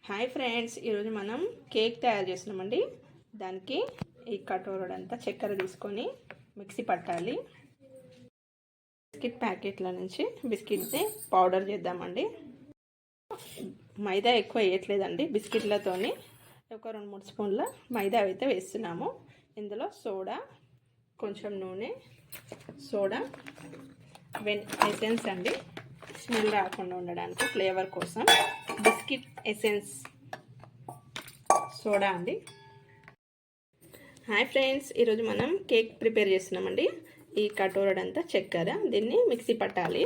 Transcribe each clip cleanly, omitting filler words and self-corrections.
Hi friends, ఈరోజు మనం cake తయారు చేస్తున్నామండి. దానికి ఈ కటోరడంతా చక్కెర తీసుకొని మిక్సీ పట్టాలి. బిస్కెట్ ప్యాకెట్ల నుంచి బిస్కెట్ని పౌడర్ చేద్దామండి. మైదా ఎక్కువ వేయట్లేదండి. బిస్కెట్లతోని ఒక 2-3 స్పూన్ల మైదా అయితే వేస్తున్నాము. ఇందులో సోడా, కొంచెం నూనె, సోడా, ఎసెన్స్ అండి, స్మెల్ రాకుండా ఉండడానికి ఫ్లేవర్ కోసం బిస్కెట్ ఎసెన్స్, సోడా అండి. హాయ్ ఫ్రెండ్స్, ఈరోజు మనం కేక్ ప్రిపేర్ చేస్తున్నామండి. ఈ కటోరడంతా చక్కెర, దీన్ని మిక్సీ పట్టాలి.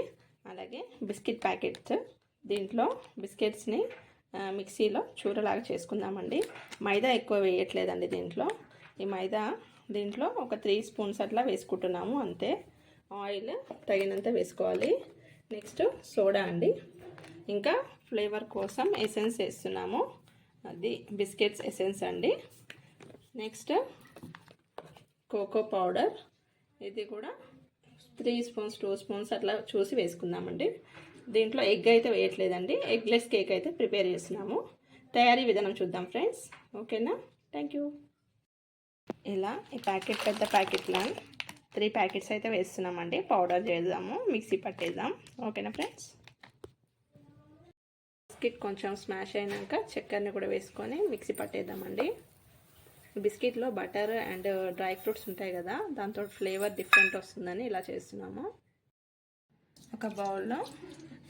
అలాగే బిస్కెట్ ప్యాకెట్స్, దీంట్లో బిస్కెట్స్ని మిక్సీలో చూరలాగా చేసుకుందామండి. మైదా ఎక్కువ వేయట్లేదండి దీంట్లో. ఈ మైదా దీంట్లో ఒక 3 స్పూన్స్ అట్లా వేసుకుంటున్నాము అంతే. ఆయిల్ తగినంత వేసుకోవాలి. నెక్స్ట్ సోడా అండి, ఇంకా ఫ్లేవర్ కోసం ఎసెన్స్ వేస్తున్నాము. అది బిస్కెట్స్ ఎసెన్స్ అండి. నెక్స్ట్ కోకో పౌడర్, ఇది కూడా 3 స్పూన్స్ 2 స్పూన్స్ అట్లా చూసి వేసుకుందామండి. దీంట్లో ఎగ్ అయితే వేయట్లేదండి. ఎగ్లెస్ కేక్ అయితే ప్రిపేర్ చేస్తున్నాము. తయారీ విధానం చూద్దాం ఫ్రెండ్స్. ఓకేనా? Thank you. ఇలా ఈ ప్యాకెట్, పెద్ద ప్యాకెట్లో 3 ప్యాకెట్స్ అయితే వేస్తున్నామండి. పౌడర్ చేద్దాము, మిక్సీ పట్టేద్దాం. ఓకేనా ఫ్రెండ్స్? బిస్కెట్ కొంచెం స్మాష్ అయినాక చక్కెరని కూడా వేసుకొని మిక్సీ పట్టేద్దామండి. బిస్కెట్లో బటర్ అండ్ డ్రై ఫ్రూట్స్ ఉంటాయి కదా, దాంతో ఫ్లేవర్ డిఫరెంట్ వస్తుందని ఇలా చేస్తున్నాము. ఒక బౌల్లో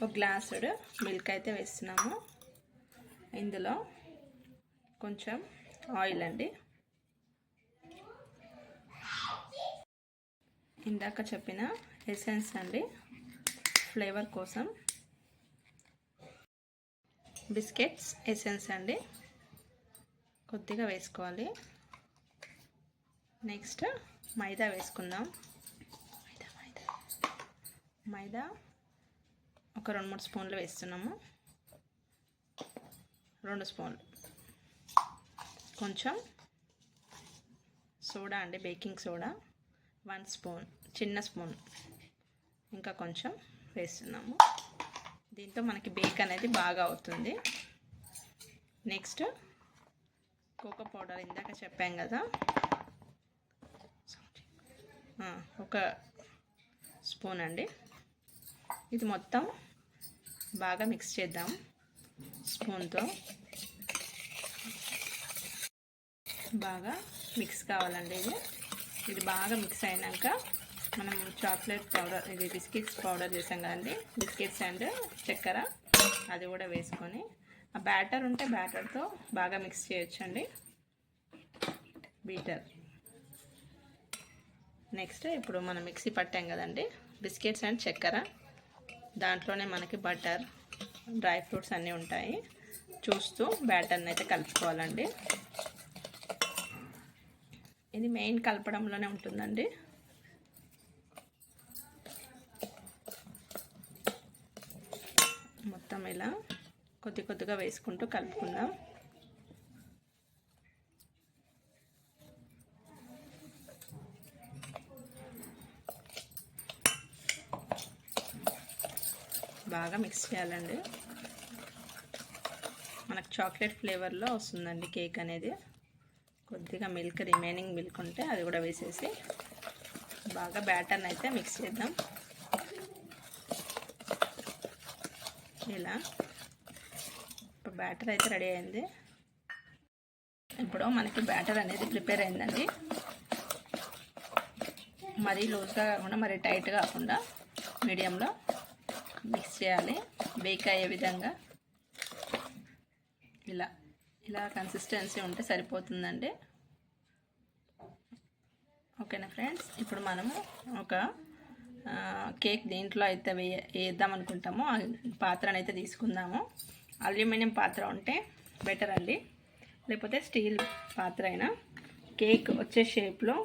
ఒక గ్లాసుడ్ మిల్క్ అయితే వేస్తున్నాము. ఇందులో కొంచెం ఆయిల్ అండి, ఇందాక చెప్పిన ఎసెన్స్ అండి, ఫ్లేవర్ కోసం బిస్కెట్స్ ఎసెన్స్ అండి, కొద్దిగా వేసుకోవాలి. నెక్స్ట్ మైదా వేసుకుందాం. మైదా ఒక 2-3 స్పూన్లు వేస్తున్నాము. 2 స్పూన్లు. కొంచెం సోడా అండి, బేకింగ్ సోడా 1 స్పూన్, చిన్న స్పూన్, ఇంకా కొంచెం వేస్తున్నాము. దీంతో మనకి బేక్ అనేది బాగా అవుతుంది. నెక్స్ట్ కోకో పౌడర్, ఇందాక చెప్పాం కదా, ఒక స్పూన్ అండి. ఇది మొత్తం బాగా మిక్స్ చేద్దాం స్పూన్తో. బాగా మిక్స్ కావాలండి. ఇది బాగా మిక్స్ అయినాక మనం చాక్లెట్ పౌడర్, ఇది బిస్కెట్స్ పౌడర్ చేసాం కదండి, బిస్కెట్స్ అండ్ చక్కెర, అది కూడా వేసుకొని ఆ బ్యాటర్ ఉంటే బ్యాటర్తో బాగా మిక్స్ చేయొచ్చండి, బీటర్. నెక్స్ట్ ఇప్పుడు మనం మిక్సీ పట్టాం కదండి బిస్కెట్స్ అండ్ చక్కెర, దాంట్లోనే మనకి బటర్, డ్రై ఫ్రూట్స్ అన్నీ ఉంటాయి. చూస్తూ బ్యాటర్ని అయితే కలుపుకోవాలండి. ఇది మెయిన్ కలపడంలోనే ఉంటుందండి. మొత్తం ఇలా కొద్ది కొద్దిగా వేసుకుంటూ కలుపుకుందాం. బాగా మిక్స్ చేయాలండి. మనకు చాక్లెట్ ఫ్లేవర్లో వస్తుందండి కేక్ అనేది. కొద్దిగా మిల్క్, రిమైనింగ్ మిల్క్ ఉంటే అది కూడా వేసేసి బాగా బ్యాటర్ని అయితే మిక్స్ చేద్దాం. ఇలా ఇప్పుడు బ్యాటర్ అయితే రెడీ అయింది. ఇప్పుడు మనకి బ్యాటర్ అనేది ప్రిపేర్ అయిందండి. మరీ లూజ్గా కాకుండా మరీ టైట్ కాకుండా మీడియంలో మిక్స్ చేయాలి. బేక్ అయ్యే విధంగా ఇలా కన్సిస్టెన్సీ ఉంటే సరిపోతుందండి. ఓకేనా ఫ్రెండ్స్? ఇప్పుడు మనము ఒక కేక్ దేంట్లో అయితే వేద్దాం అనుకుంటామో ఆ పాత్రను అయితే తీసుకుందాము. అల్యూమినియం పాత్ర ఉంటే బెటర్ అండి, లేకపోతే స్టీల్ పాత్ర అయినా. కేక్ వచ్చే షేప్లో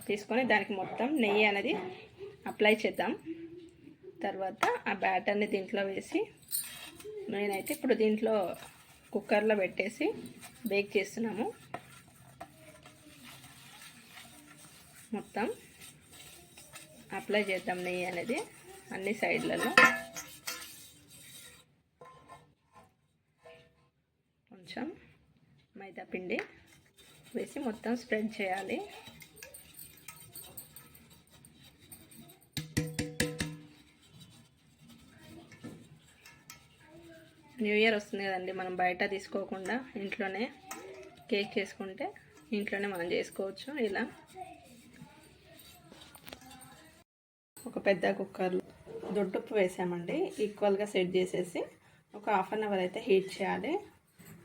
తీసుకొని దానికి మొత్తం నెయ్యి అనేది అప్లై చేద్దాం. తర్వాత ఆ బ్యాటర్ని దీంట్లో వేసి, నేనైతే ఇప్పుడు దీంట్లో కుక్కర్లో పెట్టేసి బేక్ చేస్తున్నాము. మొత్తం అప్లై చేద్దాం నెయ్యి అనేది అన్ని సైడ్లలో. కొంచెం మైదా పిండి వేసి మొత్తం స్ప్రెడ్ చేయాలి. న్యూ ఇయర్ వస్తుంది కదండి, మనం బయట తీసుకోకుండా ఇంట్లోనే కేక్ చేసుకుంటే ఇంట్లోనే మనం చేసుకోవచ్చు. ఇలా ఒక పెద్ద కుక్కర్లో దొడ్డుప్పు వేసామండి. ఈక్వల్గా సెట్ చేసేసి ఒక హాఫ్ అన్ అవర్ అయితే హీట్ చేయాలి.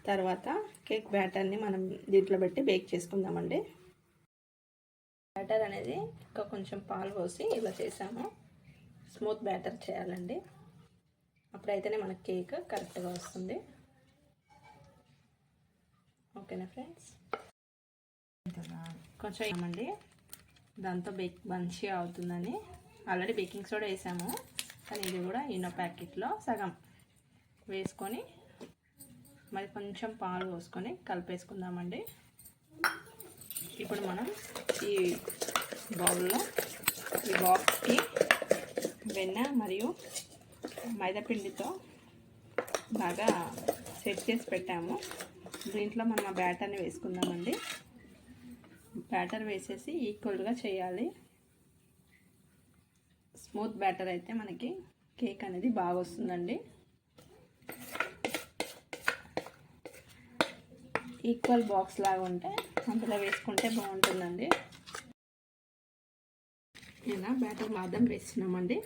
తర్వాత కేక్ బ్యాటర్ని మనం దీంట్లో పెట్టి బేక్ చేసుకుందామండి. బ్యాటర్ అనేది ఇంకా కొంచెం పాలు పోసి ఇలా చేసాము. స్మూత్ బ్యాటర్ చేయాలండి, అప్పుడైతేనే మనకి కేక్ కరెక్ట్గా వస్తుంది. ఓకేనా ఫ్రెండ్స్, కొంచెం ఏమండి దాంతో మంచిగా అవుతుందని ఆల్రెడీ బేకింగ్ సోడా వేసాము, కానీ ఇది కూడా ఈనో ప్యాకెట్లో సగం వేసుకొని మరి కొంచెం పాలు పోసుకొని కలిపేసుకుందామండి. ఇప్పుడు మనం ఈ బౌల్లో ఈ బాక్స్కి వెన్న మరియు మైదాపిండితో బాగా సెట్ చేసి పెట్టాము. దీంట్లో మనం ఆ బ్యాటర్ని వేసుకుందామండి. బ్యాటర్ వేసేసి ఈక్వల్గా చేయాలి. స్మూత్ బ్యాటర్ అయితే మనకి కేక్ అనేది బాగా వస్తుందండి. ఈక్వల్ బాక్స్ లాగా ఉంటే అందులో వేసుకుంటే బాగుంటుందండి. ఇలా బ్యాటర్ మాత్రం వేస్తున్నామండి.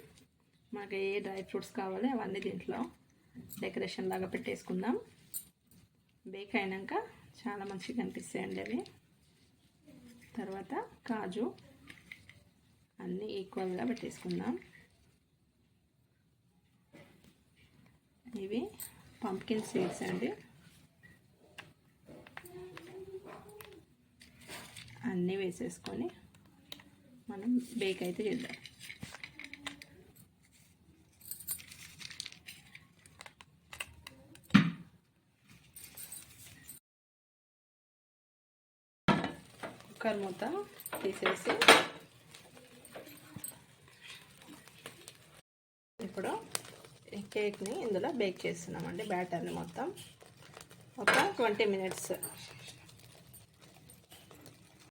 మనకి ఏ డ్రై ఫ్రూట్స్ కావాలి అవన్నీ దీంట్లో డెకరేషన్ లాగా పెట్టేసుకుందాం. బేక్ అయినాక చాలా మంచిగా కనిపిస్తాయండి అవి. తర్వాత కాజు అన్నీ ఈక్వల్గా పెట్టేసుకుందాం. ఇవి పంప్కిన్ సీడ్స్ అండి. అన్నీ వేసేసుకొని మనం బేక్ అయితే చేద్దాం. కుక్కర్ మూత తీసేసి ఇప్పుడు ఈ కేక్ని ఇందులో బేక్ చేస్తున్నామండి. బ్యాటర్ని మొత్తం ఒక 20 minutes